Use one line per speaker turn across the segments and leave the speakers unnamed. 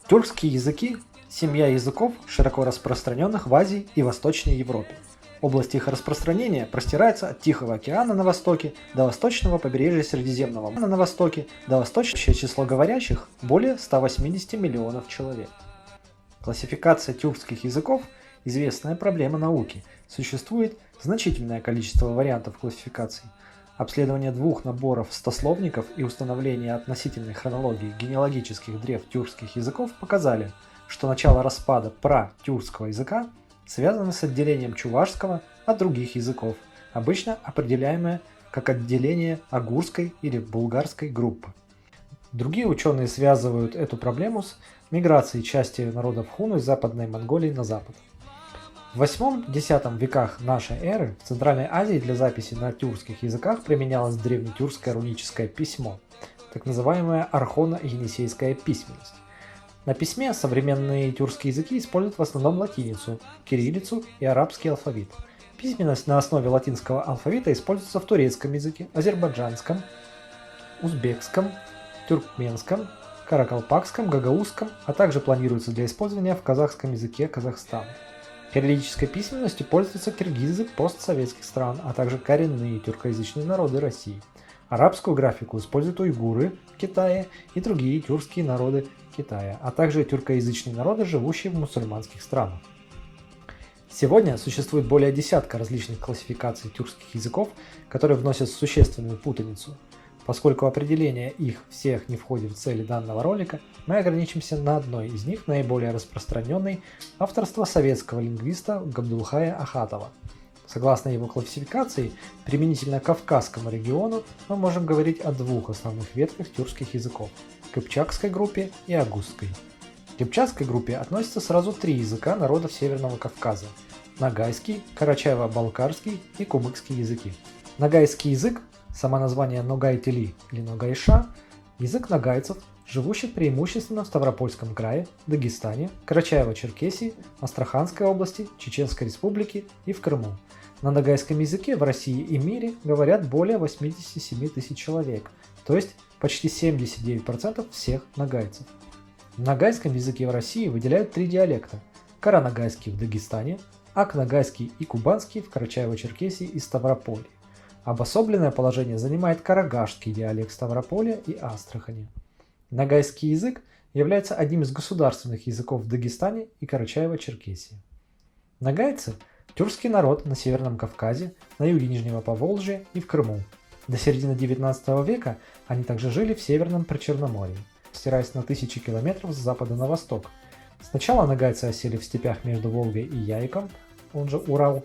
Тюркские языки – семья языков, широко распространенных в Азии и Восточной Европе. Область их распространения простирается от Тихого океана на востоке до восточного побережья Средиземного моря на востоке до восточного. Число говорящих – более 180 миллионов человек. Классификация тюркских языков – известная проблема науки. Существует значительное количество вариантов классификаций. Обследование двух наборов стословников и установление относительной хронологии генеалогических древ тюркских языков показали, что начало распада пра-тюркского языка связано с отделением чувашского от других языков, обычно определяемое как отделение огурской или булгарской группы. Другие ученые связывают эту проблему с миграцией части народов хуну из Западной Монголии на запад. В 8-10 веках нашей эры в Центральной Азии для записи на тюркских языках применялось древнетюркское руническое письмо, так называемая архоно-енисейская письменность. На письме современные тюркские языки используют в основном латиницу, кириллицу и арабский алфавит. Письменность на основе латинского алфавита используется в турецком языке, азербайджанском, узбекском, тюркменском, каракалпакском, гагаузском, а также планируется для использования в казахском языке Казахстана. Кириллической письменностью пользуются киргизы постсоветских стран, а также коренные тюркоязычные народы России. Арабскую графику используют уйгуры в Китае и другие тюркские народы Китая, а также тюркоязычные народы, живущие в мусульманских странах. Сегодня существует более десятка различных классификаций тюркских языков, которые вносят существенную путаницу. Поскольку определение их всех не входит в цели данного ролика, мы ограничимся на одной из них, наиболее распространенной, авторства советского лингвиста Габдулхая Ахатова. Согласно его классификации, применительно к Кавказскому региону мы можем говорить о двух основных ветках тюркских языков – кыпчакской группе и огузской. К кыпчакской группе относятся сразу три языка народов Северного Кавказа – ногайский, карачаево-балкарский и кумыкский языки. Ногайский язык, само название Ногай-Тели или Ногайша, язык ногайцев, живущих преимущественно в Ставропольском крае, Дагестане, Карачаево-Черкесии, Астраханской области, Чеченской республике и в Крыму. На ногайском языке в России и мире говорят более 87 тысяч человек, то есть почти 79% всех ногайцев. В ногайском языке в России выделяют три диалекта – караногайский в Дагестане, акногайский и кубанский в Карачаево-Черкесии и Ставрополье. Обособленное положение занимает карагашский диалект Ставрополя и Астрахани. Ногайский язык является одним из государственных языков в Дагестане и Карачаево-Черкесии. Ногайцы – тюркский народ на Северном Кавказе, на юге Нижнего Поволжья и в Крыму. До середины XIX века они также жили в Северном Причерноморье, простираясь на тысячи километров с запада на восток. Сначала ногайцы осели в степях между Волгой и Яиком, он же Урал,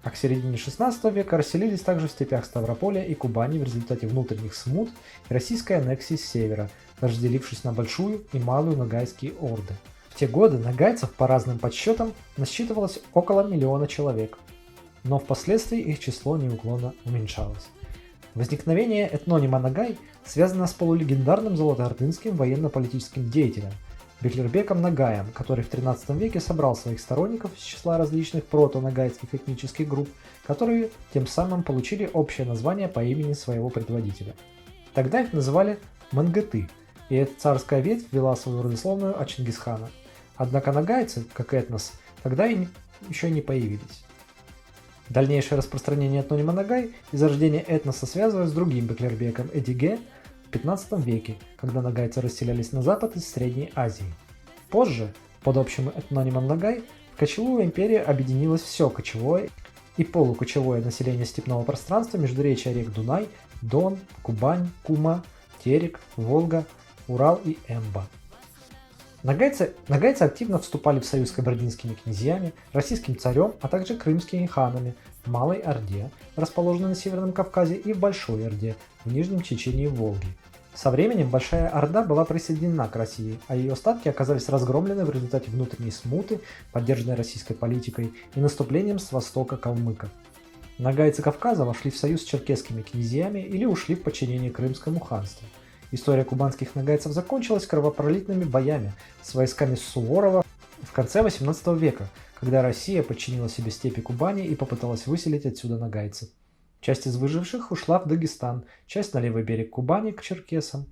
а к середине XVI века расселились также в степях Ставрополя и Кубани в результате внутренних смут и российской аннексии с севера, разделившись на большую и малую ногайские орды. В те годы ногайцев по разным подсчетам насчитывалось около миллиона человек, но впоследствии их число неуклонно уменьшалось. Возникновение этнонима Ногай связано с полулегендарным золотоордынским военно-политическим деятелем Беклербеком Нагаем, который в XIII веке собрал своих сторонников из числа различных прото-ногайских этнических групп, которые тем самым получили общее название по имени своего предводителя. Тогда их называли Мангыты, и эта царская ветвь вела свою родословную от Чингисхана. Однако ногайцы, как этнос, тогда еще не появились. Дальнейшее распространение этнонима Ногай и зарождение этноса связывают с другим Беклербеком Эдиге в XV веке, когда ногайцы расселялись на запад из Средней Азии. Позже, под общим этнонимом Ногай, в кочевую империю объединилось все кочевое и полукочевое население степного пространства междуречия рек Дунай, Дон, Кубань, Кума, Терек, Волга, Урал и Эмба. Ногайцы активно вступали в союз с кабардинскими князьями, российским царем, а также крымскими ханами в Малой Орде, расположенной на Северном Кавказе, и в Большой Орде, в Нижнем Чечении и Волге. Со временем Большая Орда была присоединена к России, а ее остатки оказались разгромлены в результате внутренней смуты, поддержанной российской политикой, и наступлением с востока калмыков. Ногайцы Кавказа вошли в союз с черкесскими князьями или ушли в подчинение Крымскому ханству. История кубанских ногайцев закончилась кровопролитными боями с войсками Суворова в конце XVIII века, когда Россия подчинила себе степи Кубани и попыталась выселить отсюда ногайцев. Часть из выживших ушла в Дагестан, часть на левый берег Кубани к черкесам.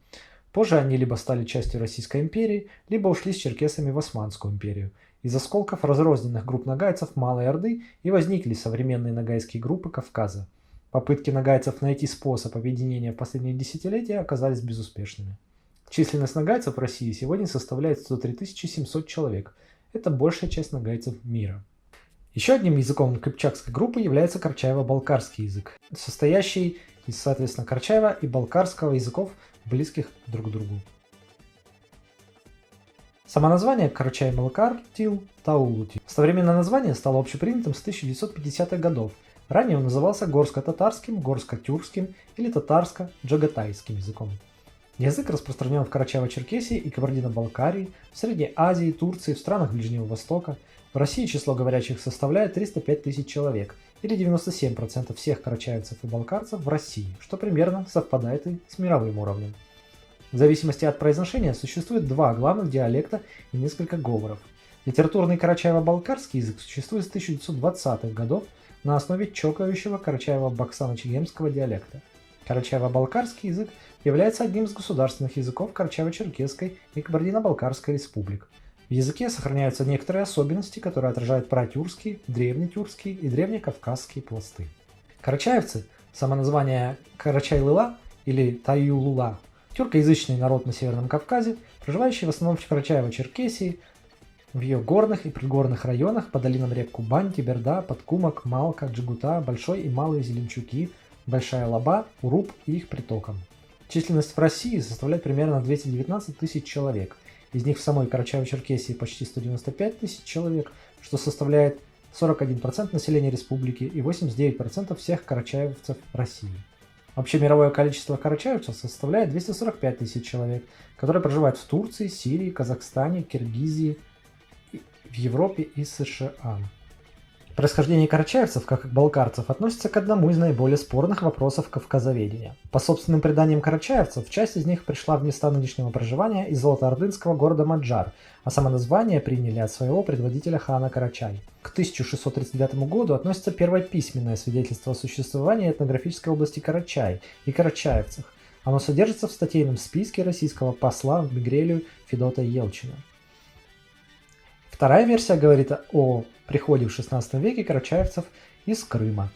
Позже они либо стали частью Российской империи, либо ушли с черкесами в Османскую империю. Из осколков разрозненных групп нагайцев Малой Орды и возникли современные нагайские группы Кавказа. Попытки нагайцев найти способ объединения в последние десятилетия оказались безуспешными. Численность нагайцев в России сегодня составляет 103 700 человек. Это большая часть нагайцев мира. Еще одним языком кыпчакской группы является карачаево-балкарский язык, состоящий из, соответственно, карачаева и балкарского языков, близких друг к другу. Само название Карачай-Балкар Тил Таулути. Современное название стало общепринятым с 1950-х годов. Ранее он назывался горско-татарским, горско-тюркским или татарско-джагатайским языком. Язык распространен в Карачаево-Черкесии и Кабардино-Балкарии, в Средней Азии, Турции, в странах Ближнего Востока. В России число говорящих составляет 305 тысяч человек, или 97% всех карачаевцев и балкарцев в России, что примерно совпадает и с мировым уровнем. В зависимости от произношения существует два главных диалекта и несколько говоров. Литературный карачаево-балкарский язык существует с 1920-х годов на основе чокающего карачаево-баксано-чегемского диалекта. Карачаево-балкарский язык является одним из государственных языков Карачаево-Черкесской и Кабардино-Балкарской республик. В языке сохраняются некоторые особенности, которые отражают пратюркские, древнетюркские и древнекавказские пласты. Карачаевцы, само название Карачай-Лыла или Таюлула, тюркоязычный народ на Северном Кавказе, проживающий в основном в Карачаево-Черкесии, в ее горных и предгорных районах по долинам рек Кубань, Теберда, Подкумок, Малка, Джигута, Большой и Малые Зеленчуки, Большая Лаба, Уруб и их притокам. Численность в России составляет примерно 219 тысяч человек. Из них в самой Карачаево-Черкесии почти 195 тысяч человек, что составляет 41% населения республики и 89% всех карачаевцев России. Общемировое количество карачаевцев составляет 245 тысяч человек, которые проживают в Турции, Сирии, Казахстане, Киргизии, в Европе и США. Происхождение карачаевцев, как и балкарцев, относится к одному из наиболее спорных вопросов кавказоведения. По собственным преданиям карачаевцев, часть из них пришла в места нынешнего проживания из золотоордынского города Маджар, а само название приняли от своего предводителя хана Карачай. К 1639 году относится первое письменное свидетельство о существовании этнографической области Карачай и карачаевцах. Оно содержится в статейном списке российского посла в Мигрелию Федота Елчина. Вторая версия говорит о приходе в XVI веке карачаевцев из Крыма.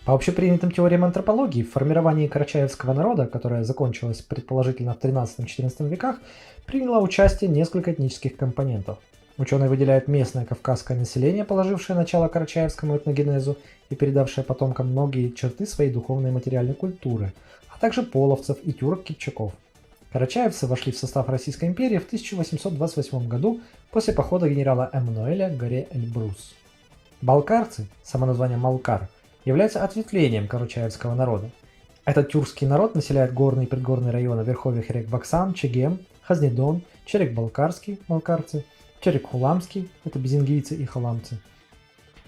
По общепринятым теориям антропологии, в формировании карачаевского народа, которое закончилось предположительно в XIII-XIV веках, приняло участие несколько этнических компонентов. Ученые выделяют местное кавказское население, положившее начало карачаевскому этногенезу и передавшее потомкам многие черты своей духовной и материальной культуры, а также половцев и тюрок-кипчаков. Карачаевцы вошли в состав Российской империи в 1828 году после похода генерала Эммануэля к горе Эльбрус. Балкарцы, само название Малкар, являются ответвлением карачаевского народа. Этот тюркский народ населяет горные и предгорные районы верховьев рек Баксан, Чегем, Хазнедон, Черек-Балкарский, малкарцы, Черек-Хуламский, это безингийцы и халамцы.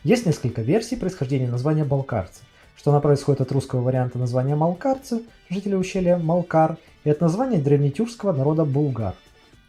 Есть несколько версий происхождения названия балкарцы, что она происходит от русского варианта названия малкарцы, жители ущелья Малкар, и от названия древнетюркского народа булгар.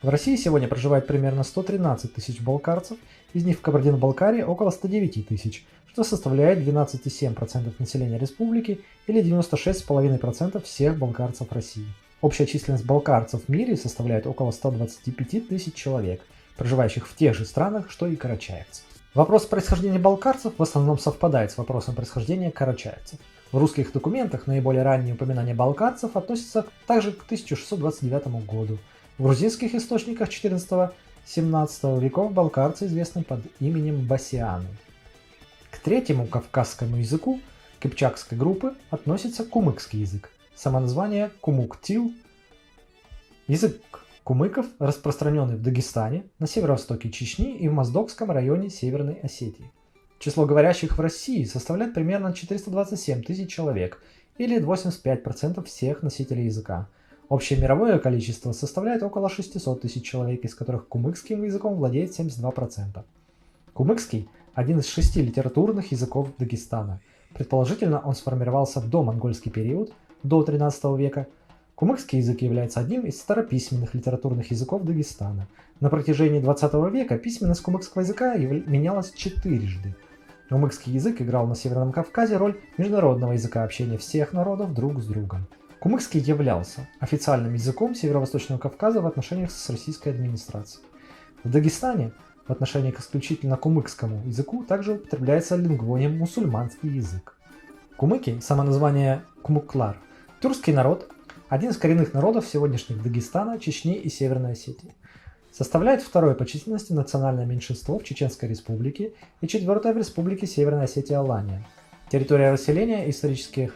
В России сегодня проживает примерно 113 тысяч балкарцев, из них в Кабардино-Балкарии около 109 тысяч, что составляет 12,7% населения республики или 96,5% всех балкарцев России. Общая численность балкарцев в мире составляет около 125 тысяч человек, проживающих в тех же странах, что и карачаевцы. Вопрос происхождения балкарцев в основном совпадает с вопросом происхождения карачаевцев. В русских документах наиболее ранние упоминания балкарцев относятся также к 1629 году. В грузинских источниках XIV-XVII веков балкарцы известны под именем басианы. К третьему кавказскому языку кыпчакской группы относится кумыкский язык. Само название кумук-тил. Язык кумыков, распространенный в Дагестане, на северо-востоке Чечни и в Моздокском районе Северной Осетии. Число говорящих в России составляет примерно 427 тысяч человек, или 85% всех носителей языка. Общее мировое количество составляет около 600 тысяч человек, из которых кумыкским языком владеет 72%. Кумыкский – один из 6 литературных языков Дагестана. Предположительно, он сформировался в домонгольский период, до XIII века. Кумыкский язык является одним из старописьменных литературных языков Дагестана. На протяжении XX века письменность кумыкского языка менялась 4-жды. Кумыкский язык играл на Северном Кавказе роль международного языка общения всех народов друг с другом. Кумыкский являлся официальным языком Северо-Восточного Кавказа в отношениях с российской администрацией. В Дагестане в отношении к исключительно кумыкскому языку также употребляется лингвоним мусульманский язык. Кумыки, само название кумыклар, тюркский народ, один из коренных народов сегодняшних Дагестана, Чечни и Северной Осетии. Составляет второе по численности национальное меньшинство в Чеченской республике и четвертое в республике Северная Осетия-Алания. Территория расселения исторических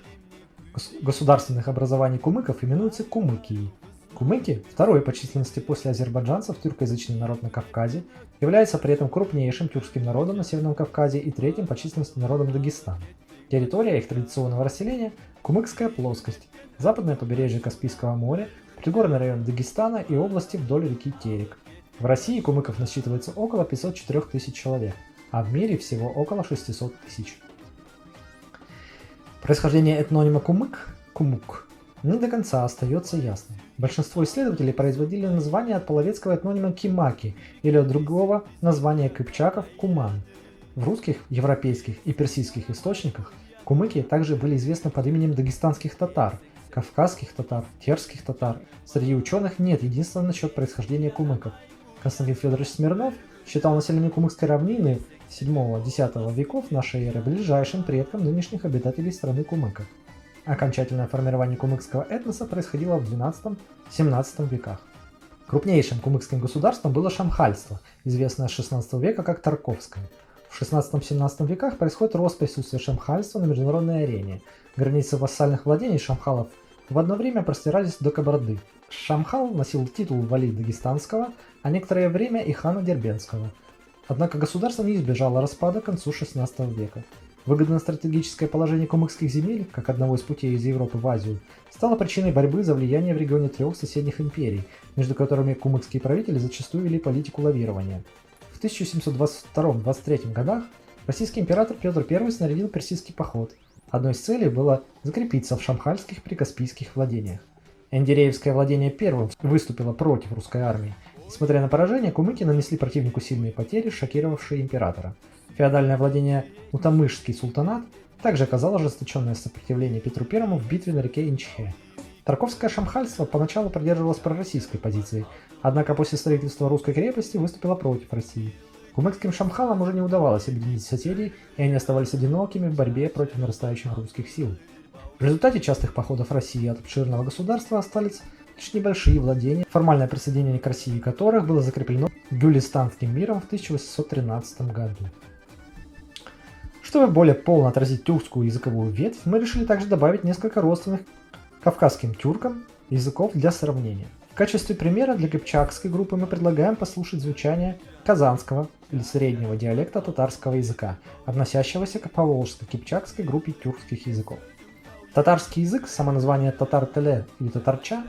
государственных образований кумыков именуется Кумыкией. Кумыки, второй по численности после азербайджанцев тюркоязычный народ на Кавказе, является при этом крупнейшим тюркским народом на Северном Кавказе и третьим по численности народом Дагестана. Территория их традиционного расселения – Кумыкская плоскость, западное побережье Каспийского моря, пригорный район Дагестана и области вдоль реки Терек. В России кумыков насчитывается около 504 тысяч человек, а в мире всего около 600 тысяч. Происхождение этнонима кумык, кумук, не до конца остается ясным. Большинство исследователей производили название от половецкого этнонима кимаки или от другого названия кыпчаков куман. В русских, европейских и персидских источниках кумыки также были известны под именем дагестанских татар, кавказских татар, терских татар. Среди ученых нет единства насчет происхождения кумыков. Константин Федорович Смирнов считал население Кумыкской равнины 7-10 веков нашей эры ближайшим предком нынешних обитателей страны кумыков. Окончательное формирование кумыкского этноса происходило в XII-XVII веках. Крупнейшим кумыкским государством было Шамхальство, известное с XVI века как Тарковское. В XVI-XVII веках происходит рост присутствия шамхальства на международной арене. Границы вассальных владений шамхалов в одно время простирались до Кабарды. Шамхал носил титул вали Дагестанского, а некоторое время и хана Дербентского. Однако государство не избежало распада к концу XVI века. Выгодное стратегическое положение кумыкских земель, как одного из путей из Европы в Азию, стало причиной борьбы за влияние в регионе трех соседних империй, между которыми кумыкские правители зачастую вели политику лавирования. В 1722-23 годах российский император Петр I снарядил персидский поход. Одной из целей было закрепиться в шамхальских прикаспийских владениях. Эндиреевское владение первым выступило против русской армии. Несмотря на поражение, кумыки нанесли противнику сильные потери, шокировавшие императора. Феодальное владение Утамышский султанат также оказало ожесточенное сопротивление Петру I в битве на реке Инчхе. Тарковское шамхальство поначалу придерживалось пророссийской позиции, однако после строительства русской крепости выступило против России. Кумыкским шамхалам уже не удавалось объединить соседей, и они оставались одинокими в борьбе против нарастающих русских сил. В результате частых походов России от обширного государства остались лишь небольшие владения, формальное присоединение к России которых было закреплено Гюлистанским миром в 1813 году. Чтобы более полно отразить тюркскую языковую ветвь, мы решили также добавить несколько родственных кавказским тюркам языков для сравнения. В качестве примера для кыпчакской группы мы предлагаем послушать звучание казанского или среднего диалекта татарского языка, относящегося к поволжско-кыпчакской группе тюркских языков. Татарский язык, само название татар-теле или татарча,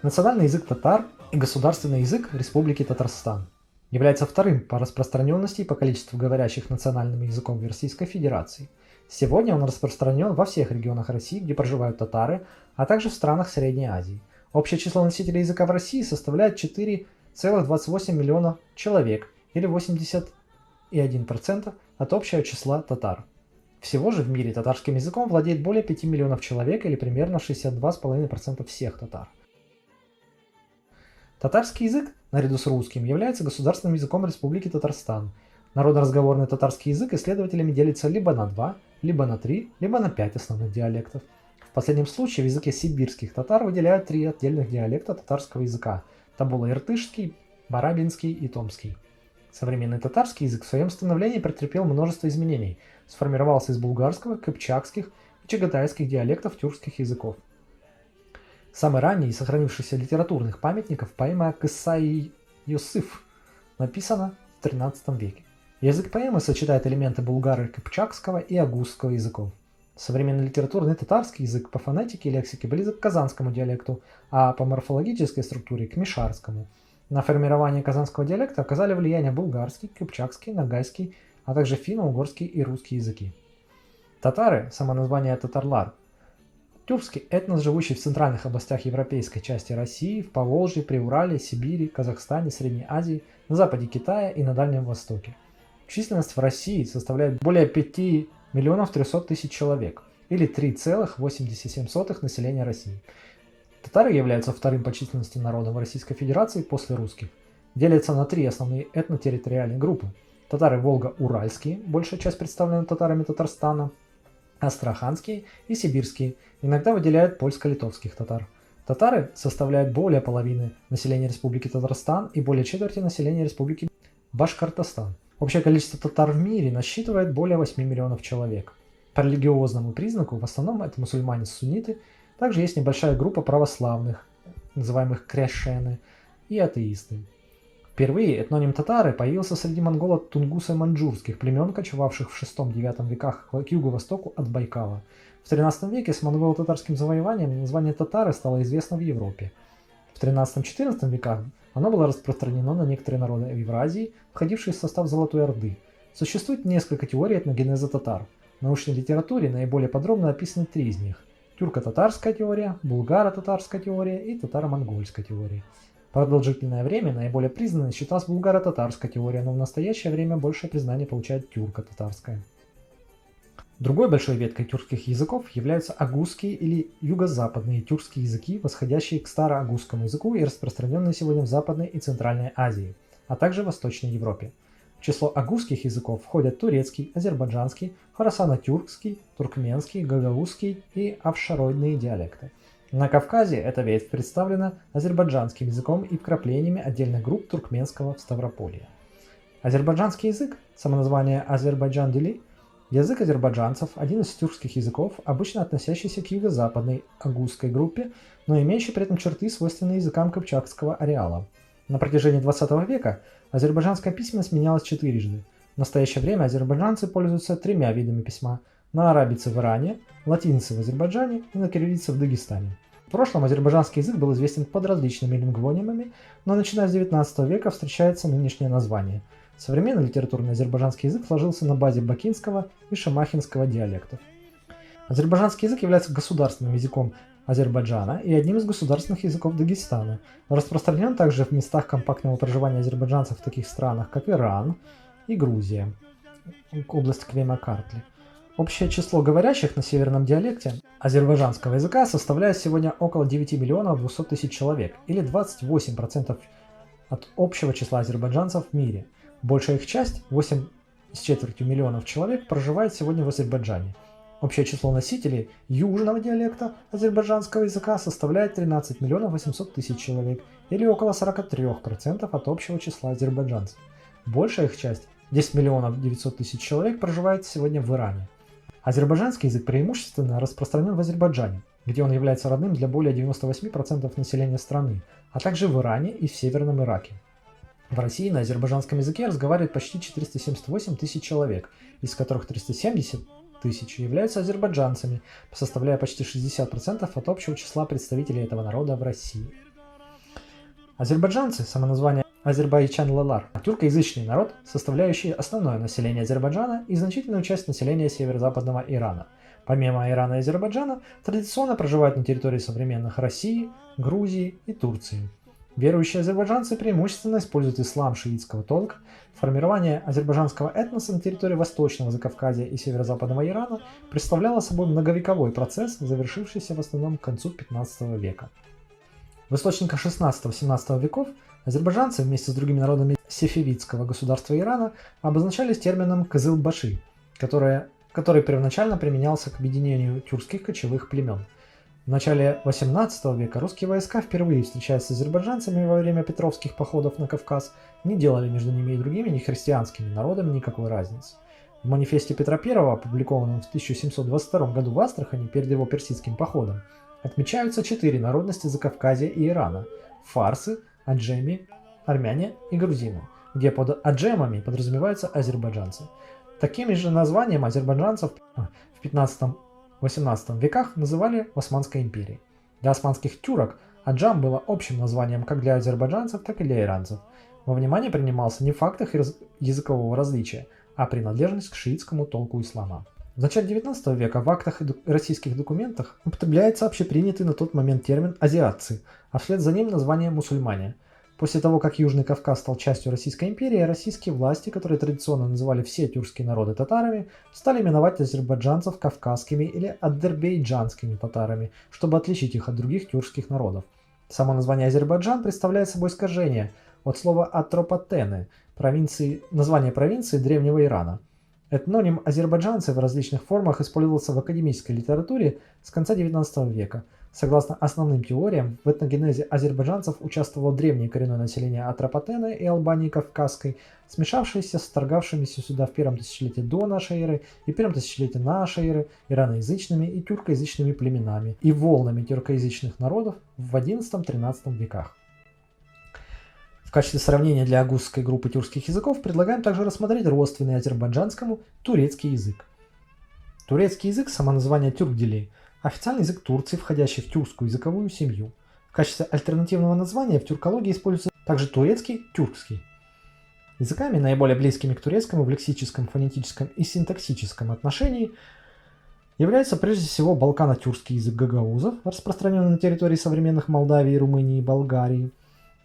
национальный язык татар и государственный язык Республики Татарстан. Является вторым по распространенности и по количеству говорящих национальным языком в Российской Федерации. Сегодня он распространен во всех регионах России, где проживают татары, а также в странах Средней Азии. Общее число носителей языка в России составляет 4,28 миллиона человек, или 81% от общего числа татар. Всего же в мире татарским языком владеет более 5 миллионов человек, или примерно 62,5% всех татар. Татарский язык, наряду с русским, является государственным языком Республики Татарстан. Народно-разговорный татарский язык исследователями делится либо на 2, либо на 3, либо на 5 основных диалектов. В последнем случае в языке сибирских татар выделяют 3 отдельных диалекта татарского языка – табуло-иртышский, барабинский и томский. Современный татарский язык в своем становлении претерпел множество изменений, сформировался из булгарского, кыпчакских и чагатайских диалектов тюркских языков. Самый ранний из сохранившихся литературных памятников поэма Кыssa-и Юсыф написана в XIII веке. Язык поэмы сочетает элементы булгаро-кыпчакского и агузского языков. Современный литературный татарский язык по фонетике и лексике близок к казанскому диалекту, а по морфологической структуре – к мишарскому. На формирование казанского диалекта оказали влияние булгарский, кыпчакский, ногайский, а также финно-угорский и русский языки. Татары, само название татарлар, тюркский этнос, живущий в центральных областях европейской части России, в Поволжье, Приурале, Сибири, Казахстане, Средней Азии, на западе Китая и на Дальнем Востоке. Численность в России составляет более 5 миллионов 300 тысяч человек, или 3,87% населения России. Татары являются вторым по численности народом в Российской Федерации после русских. Делятся на три основные этнотерриториальные группы. Татары волго-уральские, большая часть представлена татарами Татарстана, астраханские и сибирские, иногда выделяют польско-литовских татар. Татары составляют более половины населения Республики Татарстан и более четверти населения Республики Башкортостан. Общее количество татар в мире насчитывает более 8 миллионов человек. По религиозному признаку в основном это мусульмане-сунниты, также есть небольшая группа православных, называемых кряшены, и атеисты. Впервые этноним татары появился среди монголов тунгуса-маньчжурских племен, кочевавших в VI-IX веках к юго-востоку от Байкала. В XIII веке с монголо-татарским завоеванием название татары стало известно в Европе. В XIII-XIV веках оно было распространено на некоторые народы Евразии, входившие в состав Золотой Орды. Существует несколько теорий этногенеза татар. В научной литературе наиболее подробно описаны три из них: тюрко-татарская теория, булгаро-татарская теория и татаро-монгольская теория. Продолжительное время наиболее признанной считалась булгаро-татарская теория, но в настоящее время большее признание получает тюрко-татарская. Другой большой веткой тюркских языков являются агузские или юго-западные тюркские языки, восходящие к староагузскому языку и распространенные сегодня в Западной и Центральной Азии, а также в Восточной Европе. В число агузских языков входят турецкий, азербайджанский, хорасано-тюркский, туркменский, гагаузский и авшароидные диалекты. На Кавказе эта ветвь представлена азербайджанским языком и вкраплениями отдельных групп туркменского в Ставрополье. Азербайджанский язык, самоназвание Азербайджан-Дили, язык азербайджанцев, один из тюркских языков, обычно относящийся к юго-западной агузской группе, но имеющий при этом черты, свойственные языкам Кыпчакского ареала. На протяжении 20 века азербайджанская письменность менялась четырежды. В настоящее время азербайджанцы пользуются тремя видами письма: на арабице в Иране, латинице в Азербайджане и на кириллице в Дагестане. В прошлом азербайджанский язык был известен под различными лингвонимами, но начиная с 19 века встречается нынешнее название. Современный литературный азербайджанский язык сложился на базе бакинского и шамахинского диалектов. Азербайджанский язык является государственным языком Азербайджана и одним из государственных языков Дагестана. Распространен также в местах компактного проживания азербайджанцев в таких странах, как Иран и Грузия, область Квема-Картли. Общее число говорящих на северном диалекте азербайджанского языка составляет сегодня около 9 миллионов 200 тысяч человек, или 28% от общего числа азербайджанцев в мире. Большая их часть, 8,25 миллионов человек, проживает сегодня в Азербайджане. Общее число носителей южного диалекта азербайджанского языка составляет 13 миллионов 800 тысяч человек, или около 43% от общего числа азербайджанцев. Большая их часть, 10 миллионов 900 тысяч человек, проживает сегодня в Иране. Азербайджанский язык преимущественно распространен в Азербайджане, где он является родным для более 98% населения страны, а также в Иране и в Северном Ираке. В России на азербайджанском языке разговаривает почти 478 тысяч человек, из которых 370 тысяч являются азербайджанцами, составляя почти 60% от общего числа представителей этого народа в России. Азербайджанцы, самоназвание Азербайджан-Лалар, тюркоязычный народ, составляющий основное население Азербайджана и значительную часть населения северо-западного Ирана. Помимо Ирана и Азербайджана, традиционно проживают на территории современных России, Грузии и Турции. Верующие азербайджанцы преимущественно используют ислам шиитского толка. Формирование азербайджанского этноса на территории Восточного Закавказья и северо-западного Ирана представляло собой многовековой процесс, завершившийся в основном к концу 15 века. В источниках 16-17 веков азербайджанцы вместе с другими народами сефевидского государства Ирана обозначались термином «кызылбаши», который первоначально применялся к объединению тюркских кочевых племен. В начале 18 века русские войска, впервые встречаясь с азербайджанцами во время петровских походов на Кавказ, не делали между ними и другими нехристианскими народами никакой разницы. В манифесте Петра I, опубликованном в 1722 году в Астрахани перед его персидским походом, отмечаются 4 народности Закавказья и Ирана – фарсы, аджеми, армяне и грузины, где под аджемами подразумеваются азербайджанцы. Такими же названием азербайджанцев в 15-18 веках называли в Османской империи. Для османских тюрок аджам было общим названием как для азербайджанцев, так и для иранцев. Во внимание принимался не факт их языкового различия, а принадлежность к шиитскому толку ислама. В начале 19 века в актах и российских документах употребляется общепринятый на тот момент термин «азиатцы», а вслед за ним название «мусульмане». После того, как Южный Кавказ стал частью Российской империи, российские власти, которые традиционно называли все тюркские народы татарами, стали именовать азербайджанцев кавказскими или адербейджанскими татарами, чтобы отличить их от других тюркских народов. Само название Азербайджан представляет собой искажение от слова Атропатены, название провинции древнего Ирана. Этноним азербайджанцы в различных формах использовался в академической литературе с конца XIX века. Согласно основным теориям, в этногенезе азербайджанцев участвовало древнее коренное население Атропатены и Албании Кавказской, смешавшееся с вторгавшимися сюда в первом тысячелетии до нашей эры и первом тысячелетии нашей эры ираноязычными и тюркоязычными племенами и волнами тюркоязычных народов в XI-XIII веках. В качестве сравнения для агузской группы тюркских языков предлагаем также рассмотреть родственный азербайджанскому турецкий язык. Турецкий язык, само название тюркдили, официальный язык Турции, входящий в тюркскую языковую семью. В качестве альтернативного названия в тюркологии используется также турецкий, тюркский. Языками, наиболее близкими к турецкому в лексическом, фонетическом и синтаксическом отношении, является прежде всего балкано-тюркский язык гагаузов, распространенный на территории современных Молдавии, Румынии и Болгарии,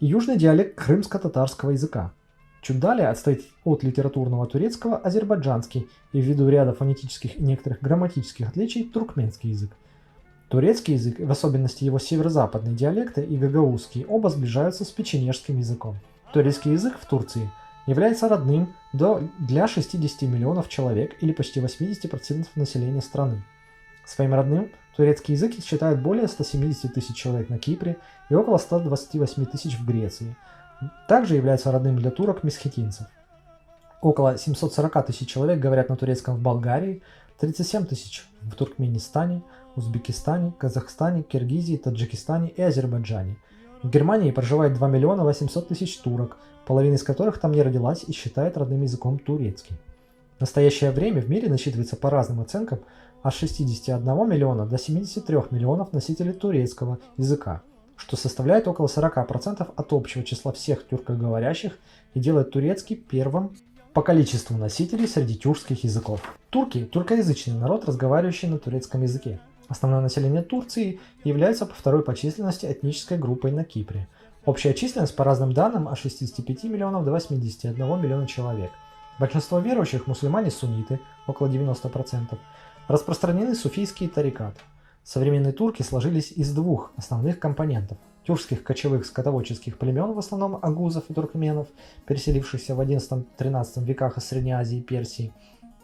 и южный диалект крымско-татарского языка. Чуть далее отстоит от литературного турецкого азербайджанский и ввиду ряда фонетических и некоторых грамматических отличий туркменский язык. Турецкий язык, в особенности его северо-западные диалекты и гагаузский, оба сближаются с печенежским языком. Турецкий язык в Турции является родным для 60 миллионов человек или почти 80% населения страны. Своим родным турецкий язык считают более 170 тысяч человек на Кипре и около 128 тысяч в Греции. Также является родным для турок-месхетинцев. Около 740 тысяч человек говорят на турецком в Болгарии, 37 тысяч в Туркменистане, Узбекистане, Казахстане, Киргизии, Таджикистане и Азербайджане. В Германии проживает 2 миллиона 800 тысяч турок, половина из которых там не родилась и считает родным языком турецкий. В настоящее время в мире насчитывается по разным оценкам от 61 миллиона до 73 миллионов носителей турецкого языка, что составляет около 40% от общего числа всех тюркоговорящих и делает турецкий первым по количеству носителей среди тюркских языков. Турки – тюркоязычный народ, разговаривающий на турецком языке. Основное население Турции является по второй по численности этнической группой на Кипре. Общая численность по разным данным от 65 миллионов до 81 миллиона человек. Большинство верующих – мусульмане-сунниты, около 90%. Распространены суфийские тарикаты. Современные турки сложились из двух основных компонентов – тюркских кочевых скотоводческих племен, в основном агузов и туркменов, переселившихся в XI-XIII веках из Средней Азии и Персии,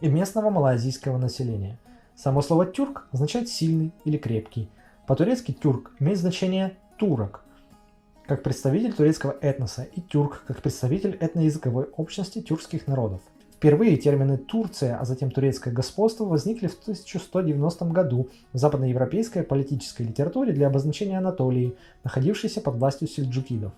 и местного малайзийского населения. Само слово «тюрк» означает «сильный» или «крепкий». По-турецки «тюрк» имеет значение «турок», как представитель турецкого этноса, и «тюрк» как представитель этноязыковой общности тюркских народов. Впервые термины «Турция», а затем «турецкое господство» возникли в 1190 году в западноевропейской политической литературе для обозначения Анатолии, находившейся под властью сельджукидов.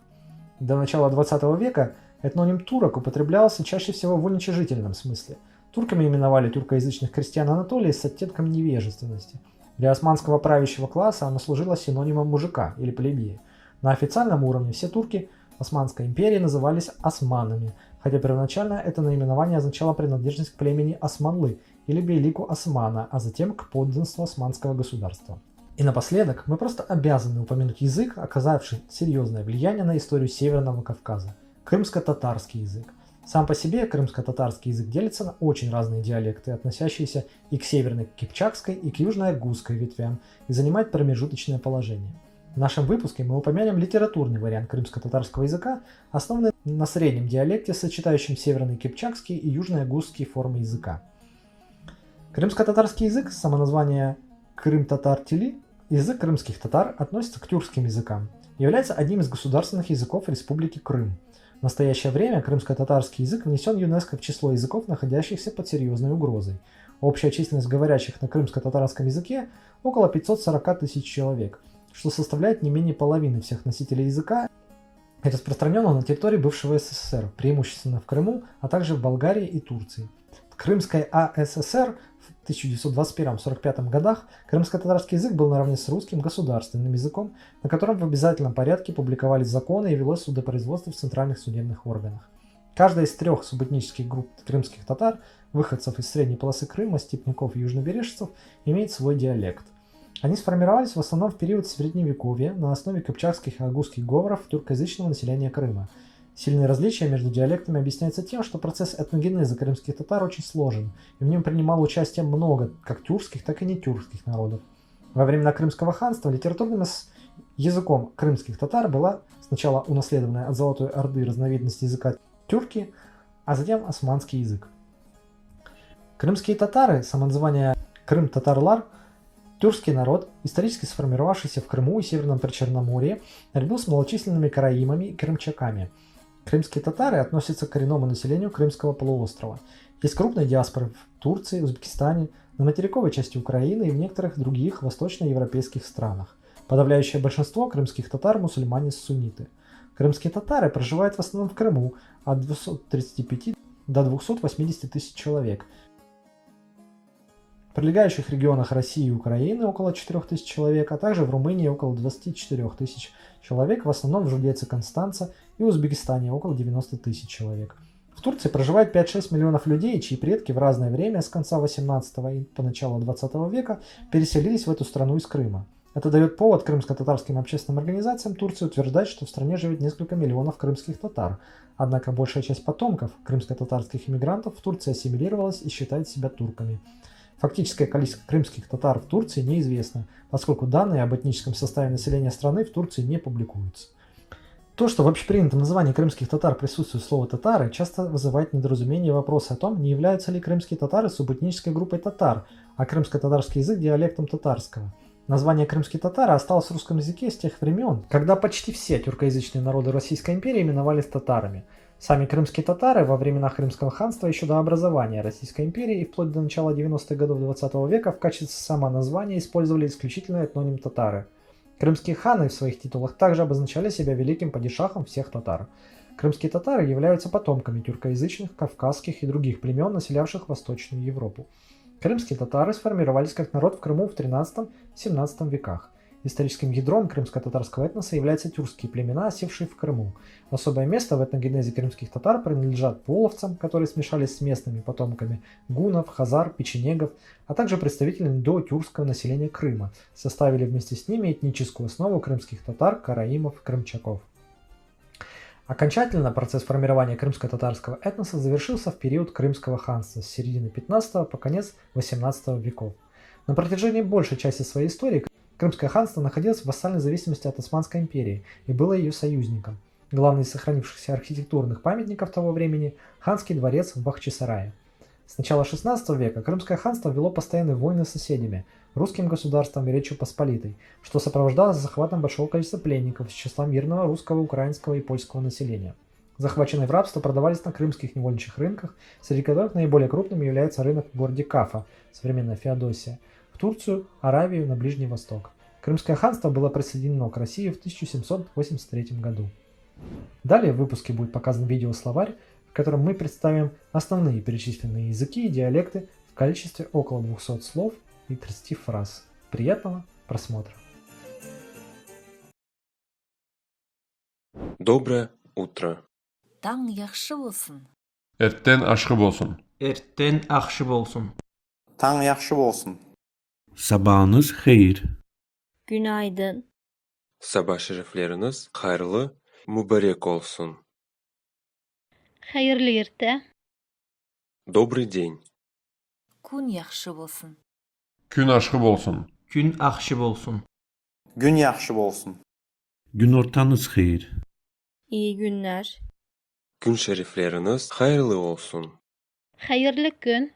До начала 20 века этноним «турок» употреблялся чаще всего в уничижительном смысле. Турками именовали тюркоязычных крестьян Анатолии с оттенком невежественности. Для османского правящего класса оно служило синонимом мужика или плебея. На официальном уровне все турки Османской империи назывались османами, хотя первоначально это наименование означало принадлежность к племени Османлы или бейлику Османа, а затем к подданству османского государства. И напоследок мы просто обязаны упомянуть язык, оказавший серьезное влияние на историю Северного Кавказа – крымско-татарский язык. Сам по себе крымско-татарский язык делится на очень разные диалекты, относящиеся и к северной кипчакской, и к южной агузской ветвям, и занимает промежуточное положение. В нашем выпуске мы упомянем литературный вариант крымско-татарского языка, основанный на среднем диалекте, сочетающем северные кипчакские и южные агузские формы языка. Крымско-татарский язык, само название Крым-татар-тили, язык крымских татар, относится к тюркским языкам и является одним из государственных языков Республики Крым. В настоящее время крымско-татарский язык внесен ЮНЕСКО в число языков, находящихся под серьезной угрозой. Общая численность говорящих на крымско-татарском языке около 540 тысяч человек, что составляет не менее половины всех носителей языка и распространен он на территории бывшего СССР, преимущественно в Крыму, а также в Болгарии и Турции. В Крымской АССР в 1921-1945 годах крымско-татарский язык был наравне с русским государственным языком, на котором в обязательном порядке публиковались законы и велось судопроизводство в центральных судебных органах. Каждая из трех субэтнических групп крымских татар, выходцев из средней полосы Крыма, степняков и южнобережцев, имеет свой диалект. Они сформировались в основном в период Средневековья на основе кыпчакских и агузских говоров тюркоязычного населения Крыма. Сильные различия между диалектами объясняются тем, что процесс этногенеза крымских татар очень сложен, и в нем принимало участие много как тюркских, так и нетюркских народов. Во времена Крымского ханства литературным языком крымских татар была сначала унаследованная от Золотой Орды разновидность языка тюрки, а затем османский язык. Крымские татары, самоназвание Крым-татарлар, тюркский народ, исторически сформировавшийся в Крыму и Северном Причерноморье, наряду с малочисленными караимами и крымчаками. Крымские татары относятся к коренному населению Крымского полуострова. Есть крупные диаспоры в Турции, Узбекистане, на материковой части Украины и в некоторых других восточноевропейских странах. Подавляющее большинство крымских татар – мусульмане-сунниты. Крымские татары проживают в основном в Крыму от 235 до 280 тысяч человек. В прилегающих регионах России и Украины около 4 тысяч человек, а также в Румынии около 24 тысяч человек, в основном в Жудеце Констанца и Узбекистане около 90 тысяч человек. В Турции проживает 5-6 миллионов людей, чьи предки в разное время с конца 18 и по начало 20 века переселились в эту страну из Крыма. Это дает повод крымско-татарским общественным организациям Турции утверждать, что в стране живет несколько миллионов крымских татар. Однако большая часть потомков крымско-татарских иммигрантов в Турции ассимилировалась и считает себя турками. Фактическое количество крымских татар в Турции неизвестно, поскольку данные об этническом составе населения страны в Турции не публикуются. То, что в общепринятом названии крымских татар присутствует слово «татары», часто вызывает недоразумение и вопросы о том, не являются ли крымские татары субэтнической группой татар, а крымско-татарский язык диалектом татарского. Название крымские татары осталось в русском языке с тех времен, когда почти все тюркоязычные народы Российской империи именовались татарами. Сами крымские татары во времена Крымского ханства еще до образования Российской империи и вплоть до начала 90-х годов 20 века в качестве самоназвания использовали исключительно этноним татары. Крымские ханы в своих титулах также обозначали себя великим падишахом всех татар. Крымские татары являются потомками тюркоязычных, кавказских и других племен, населявших Восточную Европу. Крымские татары сформировались как народ в Крыму в XIII-XVII веках. Историческим ядром крымско-татарского этноса являются тюркские племена, осевшие в Крыму. Особое место в этногенезе крымских татар принадлежат половцам, которые смешались с местными потомками гунов, хазар, печенегов, а также представителям дотюркского населения Крыма, составили вместе с ними этническую основу крымских татар, караимов, крымчаков. Окончательно процесс формирования крымско-татарского этноса завершился в период Крымского ханства с середины 15 по конец 18 веков. На протяжении большей части своей истории Крымское ханство находилось в вассальной зависимости от Османской империи и было ее союзником. Главный из сохранившихся архитектурных памятников того времени – ханский дворец в Бахчисарае. С начала XVI века Крымское ханство вело постоянные войны с соседями – русским государством и Речью Посполитой, что сопровождалось захватом большого количества пленников из числа мирного русского, украинского и польского населения. Захваченные в рабство продавались на крымских невольничьих рынках, среди которых наиболее крупным является рынок в городе Кафа, современная Феодосия, в Турцию, Аравию, на Ближний Восток. Крымское ханство было присоединено к России в 1783 году. Далее в выпуске будет показан видеословарь, в котором мы представим основные перечисленные языки и диалекты в количестве около 200 слов и 30 фраз. Приятного просмотра!
Доброе утро.
Таң яхшы болсын.
Эрттен ашқы болсын.
Эрттен ақшы болсын.
Таң яхшы болсын.
Sabahınız hayır.
Günaydın.
Sabah şerifleriniz hayırlı, mübarek olsun.
Hayırlı ertə.
Добрый день.
Күн яхшы болсын.
Gün aşkı bolsun.
Gün ақшы болсын.
Gün yaxşı bolsun.
Gün ortanız hayır.
İyi günler.
Gün şerifleriniz hayırlı olsun.
Hayırlı gün.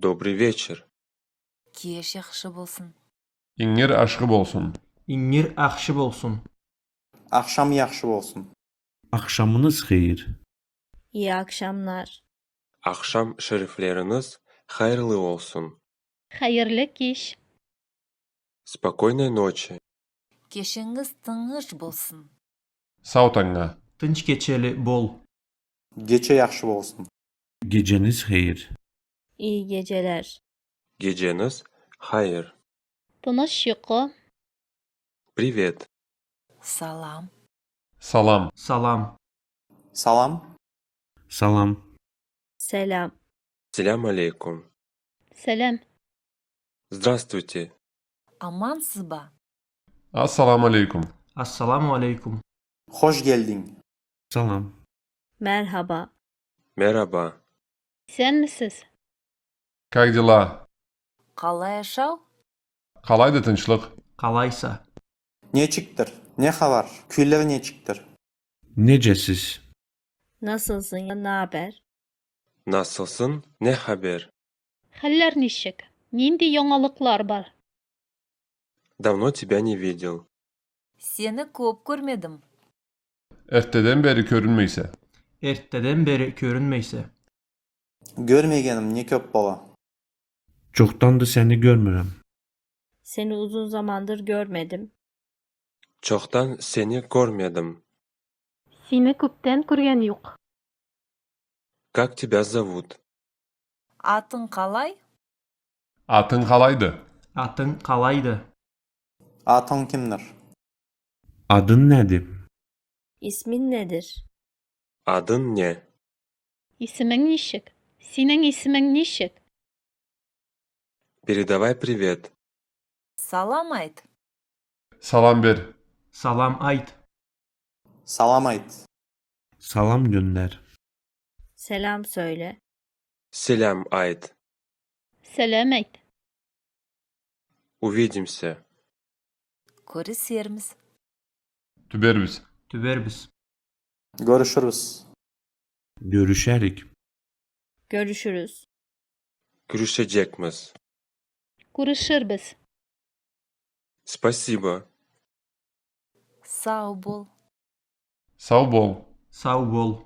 Добрый вечер.
Кеш яхшы болсын.
İngir aşkı bolsun.
İngер ақшы болсын.
Axşam yaxşı bolsun.
Akşamınız hayır.
İyi akşamlar.
Akşam şerifleriniz hayırlı olsun.
Hayırlı kеш.
Спокойной ночи.
Кешіңіз тыныш болсын.
Sağ tanga.
Тынч кечелі бол.
Gece yaxşı bolsun.
Geceniz hayır.
İyi geceler.
Geceniz hayır.
Тыныш ұйқы.
Привет.
Салам.
Salam.
Салам.
Salam.
Salam.
Сәлам.
Селям алейкум.
Сәлам.
Здравствуйте.
Amansız ba?
Assalamu alaikum.
Assalamu alaikum.
Hoş geldin.
Salam.
Merhaba.
Merhaba.
Sen misiniz?
Как дела?
Қалай yaşao?
Қалайды тынчлык?
Qalaysa.
Neçiktir? Ne haber? Köyler neçiktir?
Necesiz?
Nasılsın ya? Ne haber?
Nasılsın? Ne haber?
Хәлләр ничек? Нинди яңалыклар бар?
Давно тебя не видел.
Seni көп görmedim.
Erteden beri görünmeyse.
Erteden beri görünmeyse.
Görmegenim ne köp baba.
Çoxdandır səni görmürəm.
Seni uzun zamandır görmedim.
Çoktan seni görmedim.
Сине күптән күргән юк.
Как тебя зовут?
Atın қалай?
Atın qalaydı?
Atın qalaydı?
Atın kimdir?
Adın nədir?
İsmin nedir?
Adın ne?
Исемең ничек? Синең исемең ничек?
Передавай привет.
Salam ayt.
Salam ver.
Salam ayt.
Salam ayt.
Salam göndər.
Selam söyle.
Selam ait.
Сәлам әйт.
Увидимся.
Көрісерміз.
Tüberbiz.
Tüberbiz.
Görüşürüz.
Görüşərik.
Görüşürüz.
Görüşecekmiz.
Күрешербез.
Спасибо.
Sağ bol.
Sağ bol.
Sağ bol.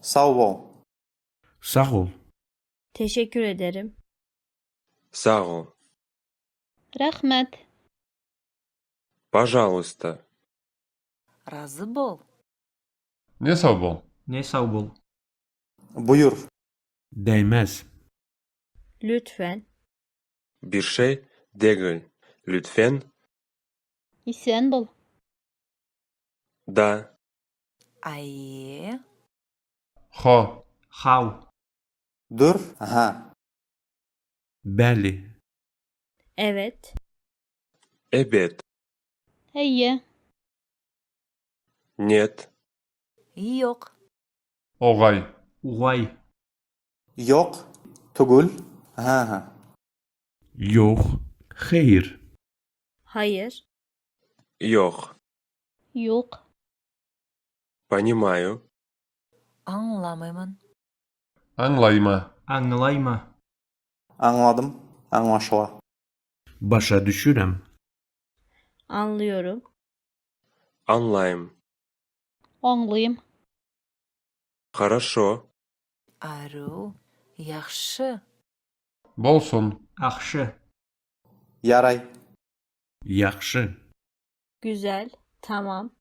Sağ ol.
Sağ ol.
Teşekkür ederim.
Sağ ol.
Рәхмәт.
Пожалуйста.
Razı bol.
Ne sağ bol?
Ne sağ bol.
Buyur.
Dəyməz.
Lütfen.
Bir şey değil. Lütfen.
Исән бул.
Да.
Ay.
Xo.
Xav.
Dur. Aha.
Bəli.
Evet.
Evet.
Әйе.
Нет.
Yok.
Oğay.
Uğay.
Yok. Tugul. Aha.
Yox. Xeyr.
Hayır.
Yok.
Юк.
Понимаю.
Anlamayman.
Anlayma.
Anlayma.
Anladım. Anlaşıla.
Başa düşürəm.
Anlıyorum.
Онлайн.
Аңлыйм.
Хорошо.
Arı. Yaxşı.
Bolsun.
Yaxşı.
Yaray.
Yaxşı.
Güzel. Tamam.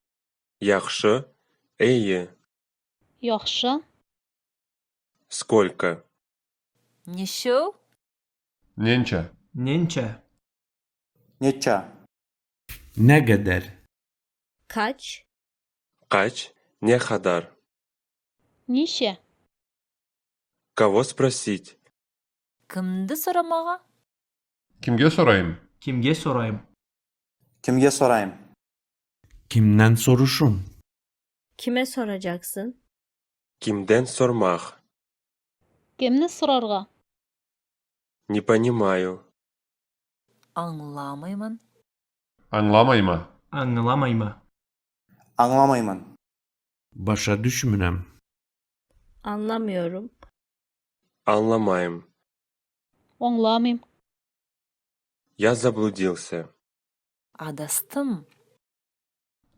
Yaxşı. İyi.
Яхшы.
Сколько?
Neşo?
Nençe.
Nençe.
Neçə?
Nə qədər?
Kaç?
Kaç? Не kadar?
Нише?
Кого спросить?
Kimdi soramağa?
Kimge sorayım?
Kimge sorayım?
Kimge sorayım?
Kimdən soruşum?
Kime soracaksın?
Kimden sormak?
Кемне сорарга?
Не понимаю.
Anlamayman.
Anlamayma.
Anlamayma.
Anlamayman.
Başa düşmürəm.
Anlamıyorum.
Anlamayım.
Аңламыйм.
Я заблудился.
Adastım.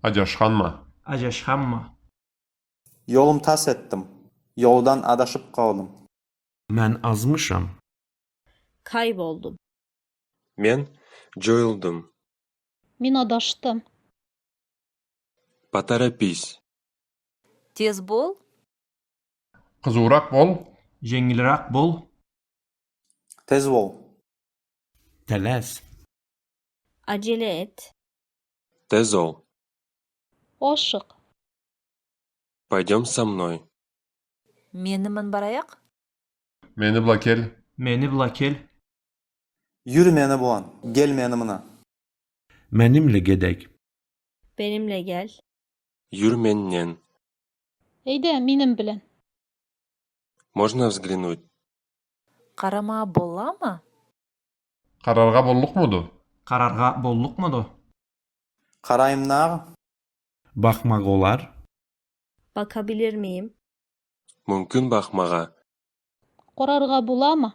Acaşkanma.
Acaşkanma.
Yolum tas ettim. Yoldan adaşıp kaldım.
Mən azmışam.
Kayboldum.
Мен жоюлдум.
Мин адаштым.
Поторопись.
Tez bol.
Kızurak bol.
Jengilrak bol.
Tez ol.
Tələs.
Acele et.
Тез ol.
Ашык.
Пойдем со мной.
Menimin barayak?
Meni bula kel.
Meni bula kel.
Yürü meni bulan. Gel meni mına.
Benimle gedek.
Benimle gel.
Yür menden.
Әйдә, минем белән.
Можно взглянуть?
Karama bolla mı?
Kararga bolluk mudu?
Kararga bolluk mudu?
Qarayım nağı?
Bakmak olar.
Bakabilir miyim?
Mümkün bakmağa.
Карарга буламы?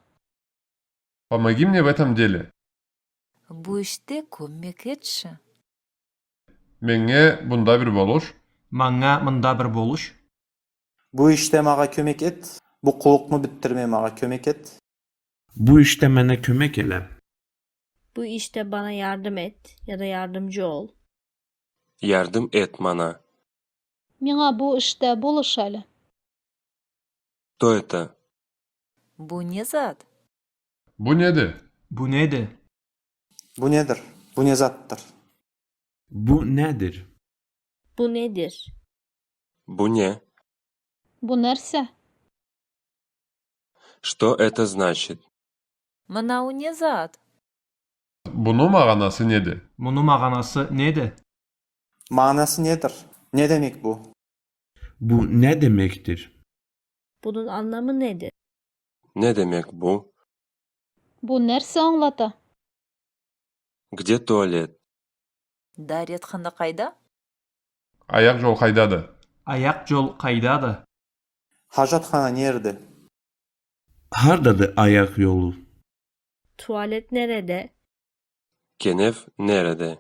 Помоги мне в этом деле.
Bu işte kömek etşi.
Menge bunda bir boluş.
Manga mında bir boluş.
Bu işte mağa kömek et. Bu qulluqmu bittirme mağa kömek et.
Bu işte mene kömek ele.
Bu işte bana yardım et ya da yardımcı ol.
Yardım et bana.
Миңа бу эштә булыш әле.
Что это?
Bu ne zat?
Bu neydi?
Bu neydi?
Bu nedir? Bu ne zattır?
Bu nedir?
Bu nedir?
Bu ne?
Бу нәрсә?
Что это значит?
Mınau ne zat?
Bunun mağanası neydi?
Bunun mağanası neydi?
Manası nedir? Ne demek bu?
Bu ne demektir?
Bunun anlamı nedir?
Ne demek bu?
Бу нәрсә аңлата?
Где туалет?
Dairetxana kayda?
Ayak yol kaydadı.
Ayak yol kaydadı.
Hacatxana nerede?
Hardadır ayak yolu?
Tuvalet nerede?
Kenef nerede?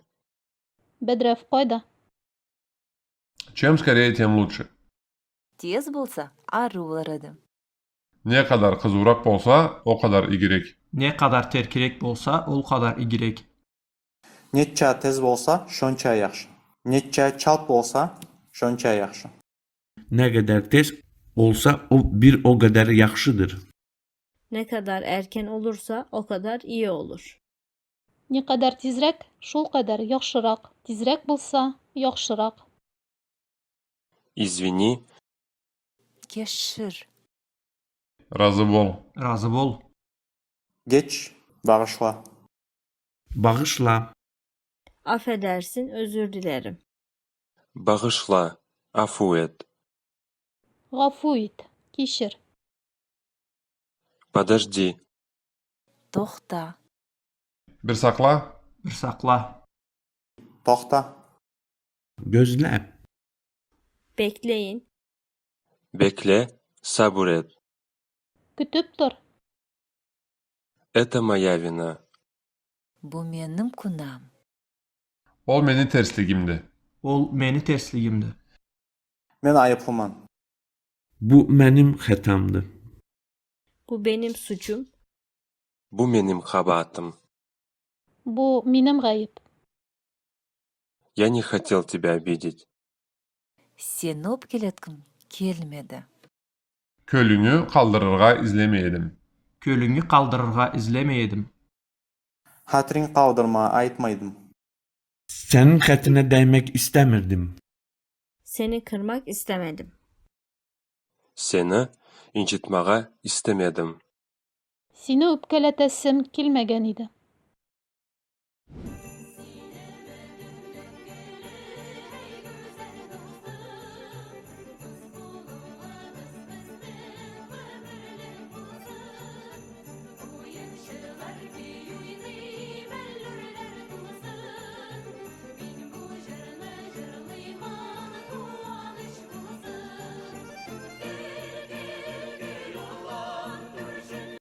Бәдрәф кайда?
Чем скорее, тем лучше.
Tez bulsa arı uğradım.
Ne kadar kızurak olsa o kadar igirek.
Ne kadar terkirek bolsa ol kadar igirek.
Netçə tez bolsa, şonça yaxşı. Netçə çalt bolsa, şonça yaxşı.
Ne kadar tez olsa o kadar yaxşıdır.
Ne kadar erken olursa o kadar iyi olur.
Ни кадәр тизрәк, шул кадәр яхшырак. Тизрәк булса, яхшырак.
Извини,
Keşir.
Razı bol.
Razı bol.
Geç, bağışla.
Bağışla.
Affedersin, özür dilerim.
bağışla, afu et.
Гафу ит, кичер.
Подожди,
Toxta.
Bir sakla.
Bir sakla.
Toxta.
Gözle.
Bekleyin.
bekle, sabır et.
Көтүп тор.
Это моя вина.
Bu benim kunam.
Ol meni tersligimdi.
Ol meni tersligimdi.
Men ayıplıman.
Bu benim hatamdı.
Bu benim suçum.
Bu benim kabahatim.
Бу минем гаеп.
Я не хотел тебя обидеть.
Seni öpkeletkim gelmedi.
Kölünü kaldırırga izlemeyedim.
Kölünü kaldırırga izlemeyedim.
Hatırın qaldırma, aytmaydım.
Senin xətine değmek istemirdim.
Seni kırmak istemedim.
Seni incitmeye istemedim.
Сине үпкәләтәсем килмәгән иде.